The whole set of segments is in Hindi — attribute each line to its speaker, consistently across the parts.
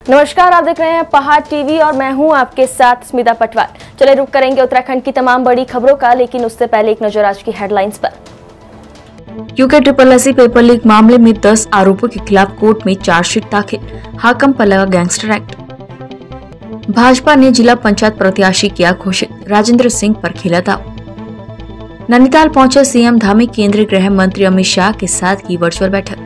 Speaker 1: नमस्कार, आप देख रहे हैं पहाड़ टीवी और मैं हूं आपके साथ स्मिता पटवार। चले रुक करेंगे उत्तराखंड की तमाम बड़ी खबरों का, लेकिन उससे पहले एक नजर आज की हेडलाइंस पर।
Speaker 2: यूके पेपर लीक मामले में 10 आरोपों के खिलाफ कोर्ट में चार्जशीट दाखिल, हाकम पर लगा गैंगस्टर एक्ट। भाजपा ने जिला पंचायत प्रत्याशी किया घोषित, राजेंद्र सिंह पर खेला दाव। नैनीताल पहुंचे सीएम धामी, केंद्रीय गृह मंत्री अमित शाह के साथ की वर्चुअल बैठक।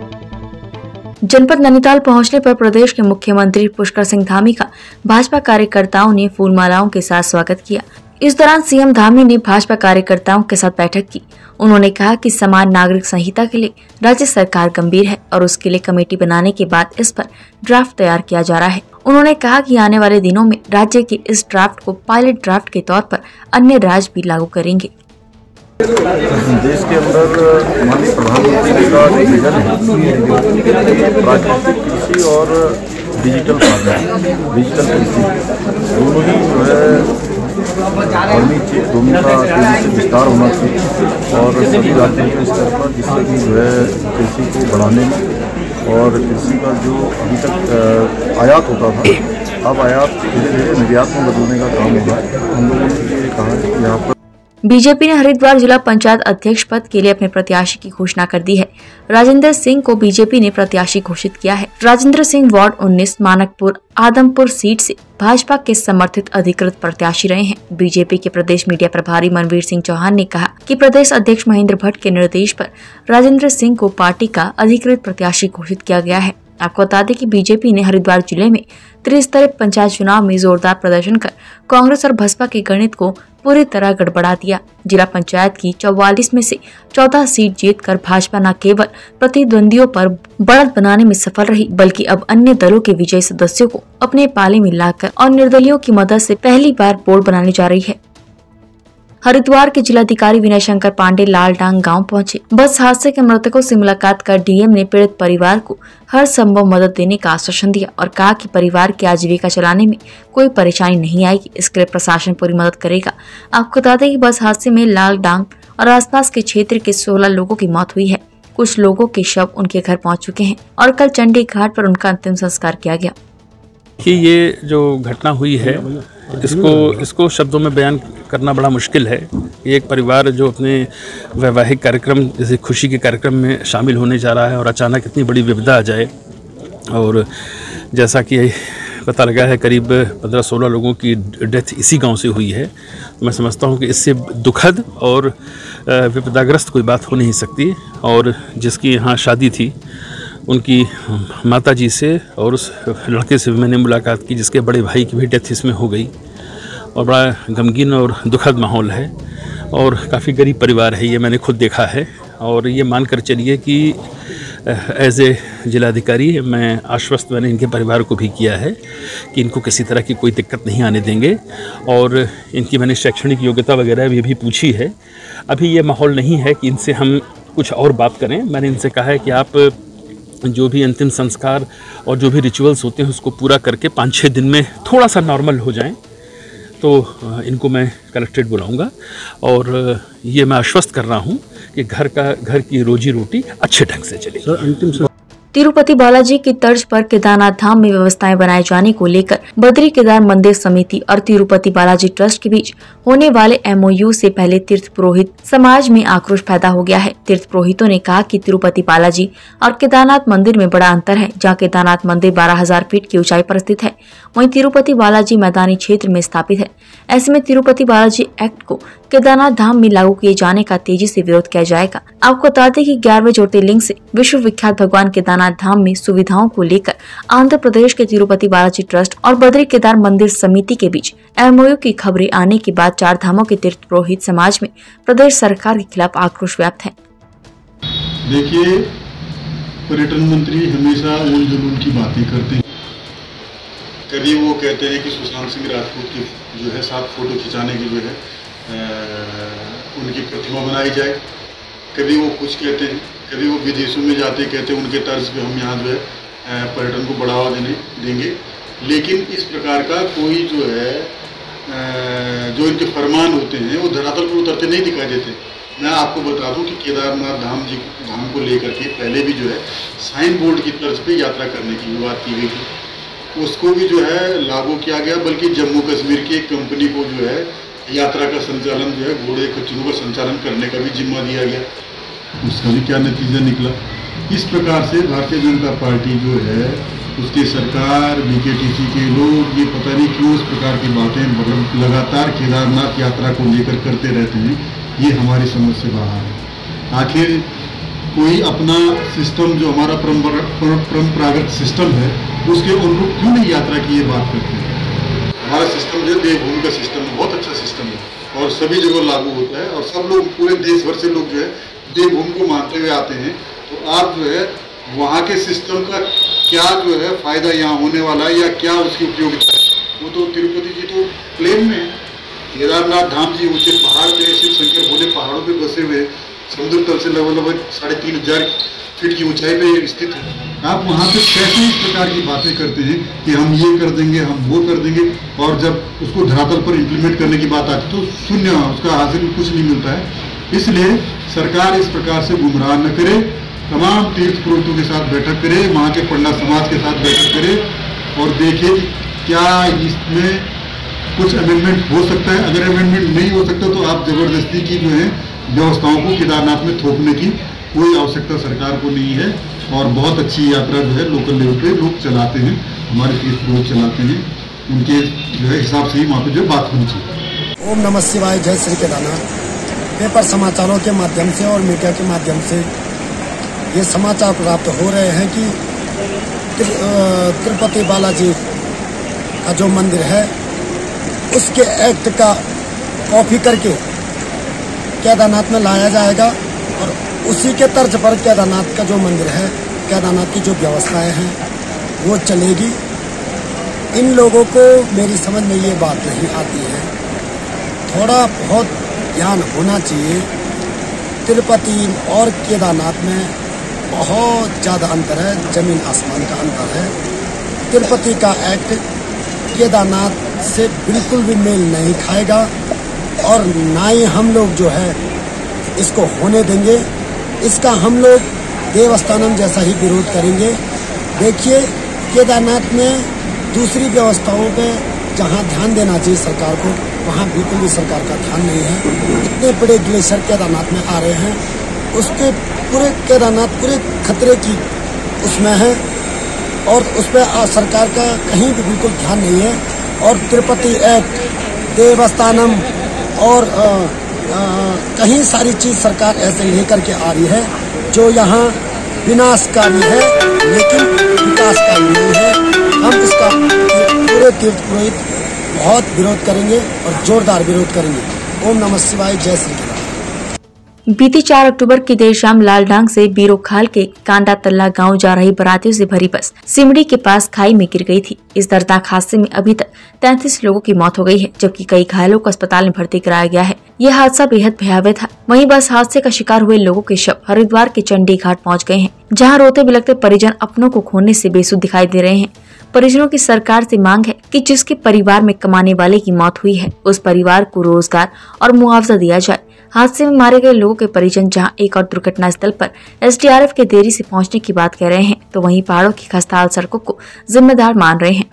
Speaker 2: जनपद नैनीताल पहुंचने पर प्रदेश के मुख्यमंत्री पुष्कर सिंह धामी का भाजपा कार्यकर्ताओं ने फूल मालाओं के साथ स्वागत किया। इस दौरान सीएम धामी ने भाजपा कार्यकर्ताओं के साथ बैठक की। उन्होंने कहा कि समान नागरिक संहिता के लिए राज्य सरकार गंभीर है और उसके लिए कमेटी बनाने के बाद इस पर ड्राफ्ट तैयार किया जा रहा है। उन्होंने कहा कि आने वाले दिनों में राज्य के इस ड्राफ्ट को पायलट ड्राफ्ट के तौर पर अन्य राज्य भी लागू करेंगे।
Speaker 3: देश के अंदर माननीय प्रधानमंत्री का जो विजन है, प्राकृतिक कृषि और डिजिटल फार्मिंग, डिजिटल कृषि दोनों ही जो है बढ़नी चाहिए, दोनों का तेजी से विस्तार होना चाहिए और सभी राज्यों के स्तर पर, जिससे कि जो है कृषि को बढ़ाने में और कृषि का जो अभी तक आयात होता था, अब आयात धीरे धीरे निर्यात में बदलने का काम होगा। हम लोगों ने ये कहा है कि यहाँ पर
Speaker 2: बीजेपी ने हरिद्वार जिला पंचायत अध्यक्ष पद के लिए अपने प्रत्याशी की घोषणा कर दी है। राजेंद्र सिंह को बीजेपी ने प्रत्याशी घोषित किया है। राजेंद्र सिंह वार्ड 19 मानकपुर आदमपुर सीट से भाजपा के समर्थित अधिकृत प्रत्याशी रहे हैं। बीजेपी के प्रदेश मीडिया प्रभारी मनवीर सिंह चौहान ने कहा कि प्रदेश अध्यक्ष महेंद्र भट्ट के निर्देश पर राजेंद्र सिंह को पार्टी का अधिकृत प्रत्याशी घोषित किया गया है। आपको बता दें कि बीजेपी ने हरिद्वार जिले में त्रिस्तरीय पंचायत चुनाव में जोरदार प्रदर्शन कर कांग्रेस और बसपा के गणित को पूरी तरह गड़बड़ा दिया। जिला पंचायत की 44 में से 14 सीट जीतकर भाजपा न केवल प्रतिद्वंदियों पर बढ़त बनाने में सफल रही, बल्कि अब अन्य दलों के विजयी सदस्यों को अपने पाले में लाकर और निर्दलियों की मदद से पहली बार बोर्ड बनाने जा रही है। हरिद्वार के जिलाधिकारी विनय शंकर पांडे लालडांग गांव पहुंचे। बस हादसे के मृतकों से मुलाकात कर डीएम ने पीड़ित परिवार को हर संभव मदद देने का आश्वासन दिया और कहा कि परिवार की आजीविका चलाने में कोई परेशानी नहीं आएगी, इसके लिए प्रशासन पूरी मदद करेगा। आपको बता दें कि बस हादसे में लालडांग और आसपास के क्षेत्र के 16 लोगों की मौत हुई है। कुछ लोगों के शव उनके घर पहुँच चुके हैं और कल चंडी घाट पर उनका अंतिम संस्कार किया गया।
Speaker 4: कि ये जो घटना हुई है इसको शब्दों में बयान करना बड़ा मुश्किल है। एक परिवार जो अपने वैवाहिक कार्यक्रम जैसे खुशी के कार्यक्रम में शामिल होने जा रहा है और अचानक इतनी बड़ी विपदा आ जाए, और जैसा कि पता लगा है करीब 15-16 लोगों की डेथ इसी गांव से हुई है। तो मैं समझता हूं कि इससे दुखद और विपदाग्रस्त कोई बात हो नहीं सकती। और जिसकी यहाँ शादी थी उनकी माताजी से और उस लड़के से मैंने मुलाकात की जिसके बड़े भाई की भी डेथ इसमें हो गई, और बड़ा गमगीन और दुखद माहौल है और काफ़ी गरीब परिवार है, ये मैंने खुद देखा है। और ये मानकर चलिए कि एज ए जिलाधिकारी मैं आश्वस्त मैंने इनके परिवार को भी किया है कि इनको किसी तरह की कोई दिक्कत नहीं आने देंगे। और इनकी मैंने शैक्षणिक योग्यता वगैरह ये भी पूछी है। अभी ये माहौल नहीं है कि इनसे हम कुछ और बात करें। मैंने इनसे कहा है कि आप जो भी अंतिम संस्कार और जो भी रिचुअल्स होते हैं उसको पूरा करके 5-6 दिन में थोड़ा सा नॉर्मल हो जाएं, तो इनको मैं कलेक्ट्रेट बुलाऊंगा। और ये मैं आश्वस्त कर रहा हूं कि घर की रोजी रोटी अच्छे ढंग से चलेगी।
Speaker 2: तिरुपति बालाजी की तर्ज पर केदारनाथ धाम में व्यवस्थाएं बनाए जाने को लेकर बद्री केदार मंदिर समिति और तिरुपति बालाजी ट्रस्ट के बीच होने वाले एमओयू से पहले तीर्थ पुरोहित समाज में आक्रोश पैदा हो गया है। तीर्थ पुरोहितों ने कहा कि तिरुपति बालाजी और केदारनाथ मंदिर में बड़ा अंतर है। जहां केदारनाथ मंदिर 12,000 फीट की ऊंचाई पर स्थित है, वहीं तिरुपति बालाजी मैदानी क्षेत्र में स्थापित है। ऐसे में तिरुपति बालाजी एक्ट को केदारनाथ धाम में लागू किए जाने का तेजी से विरोध किया जाएगा। आपको बता दें कि 11वें ज्योतिर्लिंग से विश्व विख्यात भगवान केदारनाथ धाम में सुविधाओं को लेकर आंध्र प्रदेश के तिरुपति बालाजी ट्रस्ट और बद्री केदार मंदिर समिति के बीच एमओयू की खबरें आने के बाद 4 धामों के तीर्थ पुरोहित समाज में प्रदेश सरकार के खिलाफ आक्रोश व्याप्त है।
Speaker 5: देखिए, पर्यटन मंत्री हमेशा उल जुलूल की बातें करते हैं। कभी वो कहते हैं कि सुशांत सिंह राजपूत की जो है साथ फोटो खिंचाने की जो है उनकी प्रतिमा बनाई जाए। कभी वो कुछ कहते हैं, कभी वो विदेशों में जाते कहते हैं उनके तर्ज पे हम यहाँ जो है पर्यटन को बढ़ावा देंगे। लेकिन इस प्रकार का कोई जो है जो इनके फरमान होते हैं वो धरातल पर उतरते नहीं दिखाई देते। मैं आपको बता दूं कि केदारनाथ धाम को लेकर के पहले भी जो है साइन बोर्ड की तर्ज पे यात्रा करने की बात की गई थी। उसको भी जो है लागू किया गया, बल्कि जम्मू कश्मीर की एक कंपनी को जो है यात्रा का संचालन जो है घोड़े खच्चरों का संचालन करने का भी जिम्मा दिया गया। उसका भी क्या नतीजा निकला। इस प्रकार से भारतीय जनता पार्टी जो है, उसकी सरकार, बीकेटीसी के लोग ये पता नहीं क्यों इस प्रकार की बातें लगातार केदारनाथ यात्रा को लेकर करते रहते हैं। ये हमारी समझ से बाहर है। आखिर कोई अपना सिस्टम जो हमारा परंपरागत सिस्टम है उसके अनुरूप क्यों नहीं यात्रा की ये बात करते हैं। हमारा सिस्टम जो देवभूमि का सिस्टम है, बहुत अच्छा सिस्टम है और सभी जगह लागू होता है और सब लोग पूरे देश भर से लोग जो है देवभूमि को मानते हुए आते हैं। तो आप जो है वहाँ के सिस्टम का क्या जो है फायदा यहाँ होने वाला है या क्या उसकी उपयोगिता है, वो तो तिरुपति जी तो प्लेन में है, केदारनाथ धाम जी ऊंचे पहाड़ पे, शिव शंकर भोले पहाड़ों पे बसे हुए, समुद्र तल से लगभग 3500 फीट की ऊंचाई पे स्थित है। आप वहाँ पे कैसे इस प्रकार की बातें करते हैं कि हम ये कर देंगे, हम वो कर देंगे, और जब उसको धरातल पर इम्प्लीमेंट करने की बात आती तो शून्य, उसका हासिल कुछ नहीं मिलता है। इसलिए सरकार इस प्रकार से गुमराह न करे, तमाम तीर्थ पुरोहितों के साथ बैठक करे, वहाँ के पंडा समाज के साथ बैठक करे और देखे कि क्या इसमें कुछ अमेंडमेंट हो सकता है। अगर अमेंडमेंट नहीं हो सकता तो आप जबरदस्ती की जो है व्यवस्थाओं को केदारनाथ में थोपने की कोई आवश्यकता सरकार को नहीं है। और बहुत अच्छी यात्रा जो है लोकल लेवल पे लोग चलाते हैं, हमारे तीर्थ पुरोहित चलाते हैं, उनके जो है हिसाब से ही वहाँ पे जो बात होनी चाहिए।
Speaker 6: ओम नमः शिवाय, जय श्री केदारनाथ। पेपर समाचारों के माध्यम से और मीडिया के माध्यम से ये समाचार प्राप्त हो रहे हैं कि तिरुपति बालाजी का जो मंदिर है उसके एक्ट का कॉपी करके केदारनाथ में लाया जाएगा और उसी के तर्ज पर केदारनाथ का जो मंदिर है, केदारनाथ की जो व्यवस्थाएं हैं वो चलेगी। इन लोगों को मेरी समझ में ये बात नहीं आती है, थोड़ा बहुत ज्ञान होना चाहिए। तिरुपति और केदारनाथ में बहुत ज़्यादा अंतर है, जमीन आसमान का अंतर है। तिरुपति का एक्ट केदारनाथ से बिल्कुल भी मेल नहीं खाएगा और ना ही हम लोग जो है इसको होने देंगे। इसका हम लोग देवस्थानम जैसा ही विरोध करेंगे। देखिए, केदारनाथ में दूसरी व्यवस्थाओं पे जहाँ ध्यान देना चाहिए सरकार को, वहाँ बिल्कुल भी सरकार का ध्यान नहीं है। इतने बड़े ग्लेशियर केदारनाथ में आ रहे हैं, उसके पूरे केदारनाथ पूरे खतरे की उसमें है और उस पर सरकार का कहीं भी बिल्कुल ध्यान नहीं है। और तिरुपति एक्ट, देवस्थानम और कहीं सारी चीज़ सरकार ऐसे लेकर के आ रही है जो यहाँ विनाशकारी है लेकिन विकासकारी नहीं है। हम इसका पूरे तीर्थ पुरोहित बहुत विरोध करेंगे और जोरदार विरोध करेंगे। ओम नमः शिवाय, जय श्री केदार।
Speaker 2: बीती 4 अक्टूबर की देर शाम लालडांग से बीरोखाल के कांडा तल्ला गांव जा रही बारातियों से भरी बस सिमड़ी के पास खाई में गिर गई थी। इस दर्दनाक हादसे में अभी तक 33 लोगों की मौत हो गई है, जबकि कई घायलों को अस्पताल में भर्ती कराया गया है। यह हादसा बेहद भयावह था। वहीं बस हादसे का शिकार हुए लोगों के शव हरिद्वार के चंडी घाट पहुँच गए हैं, जहाँ रोते बिलखते परिजन अपनों को खोने से बेसुध दिखाई दे रहे हैं। परिजनों की सरकार से मांग है कि जिसके परिवार में कमाने वाले की मौत हुई है उस परिवार को रोजगार और मुआवजा दिया जाए। हादसे में मारे गए लोगों के परिजन जहां एक और दुर्घटना स्थल पर एसडीआरएफ के देरी से पहुंचने की बात कह रहे हैं, तो वहीं पहाड़ों की खस्ताहाल सड़कों को जिम्मेदार मान रहे हैं।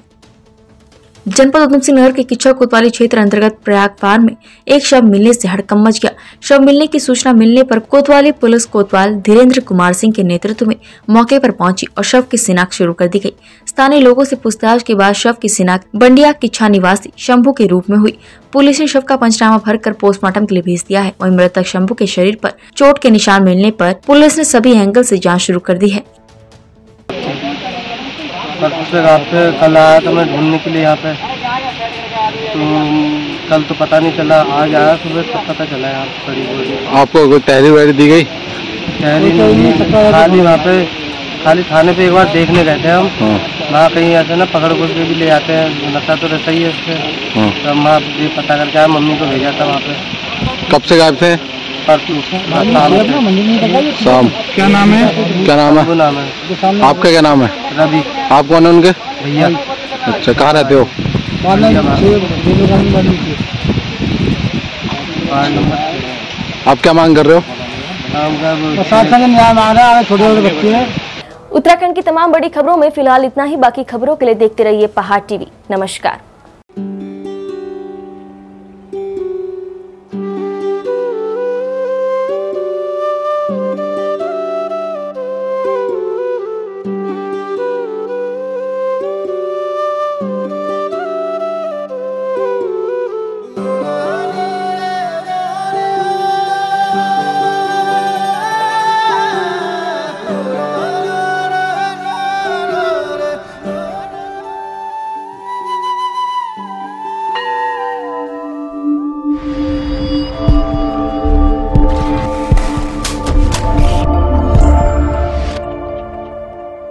Speaker 2: जनपद उधम सिंह नगर के किच्छा कोतवाली क्षेत्र अंतर्गत प्रयाग पार में एक शव मिलने से हड़कंप मच गया। शव मिलने की सूचना मिलने पर कोतवाली पुलिस कोतवाल धीरेन्द्र कुमार सिंह के नेतृत्व में मौके पर पहुंची और शव की शिनाख्त शुरू कर दी गई। स्थानीय लोगों से पूछताछ के बाद शव की शिनाख्त बंडिया किच्छा निवासी शंभू के रूप में हुई। पुलिस ने शव का पंचनामा भरकर पोस्टमार्टम के लिए भेज दिया है। वहीं मृतक शंभू के शरीर पर चोट के निशान मिलने पर पुलिस ने सभी एंगल से जांच शुरू कर दी है।
Speaker 7: रात से कल आया था मैं ढूंढने के लिए यहाँ पे, तो कल तो पता नहीं चला, आज आया सुबह तो पता चला यार। करीब
Speaker 3: आपको कोई तहरीर वहरीर दी गई?
Speaker 7: तहरीर नहीं, खाली वहाँ पे खाली थाने पे एक बार देखने गए थे हम। वहाँ कहीं ऐसे ना पकड़ के भी ले आते हैं, नशा तो रहता ही है उससे। तो हम आप ये पता करके आए, मम्मी को भेजा था वहाँ पे।
Speaker 3: कब से गायब थे? शाम। क्या नाम है? क्या नाम है?
Speaker 7: नाम है।
Speaker 3: आपका क्या नाम है?
Speaker 7: रवि।
Speaker 3: आप कौन है उनके?
Speaker 7: भैया।
Speaker 3: अच्छा, कहाँ रहते हो?
Speaker 7: नंबर।
Speaker 3: आप क्या मांग कर रहे हो?
Speaker 7: छोटे छोटे बच्चे हैं।
Speaker 1: उत्तराखंड की तमाम बड़ी खबरों में फिलहाल इतना ही। बाकी खबरों के लिए देखते रहिए पहाड़ टीवी। नमस्कार।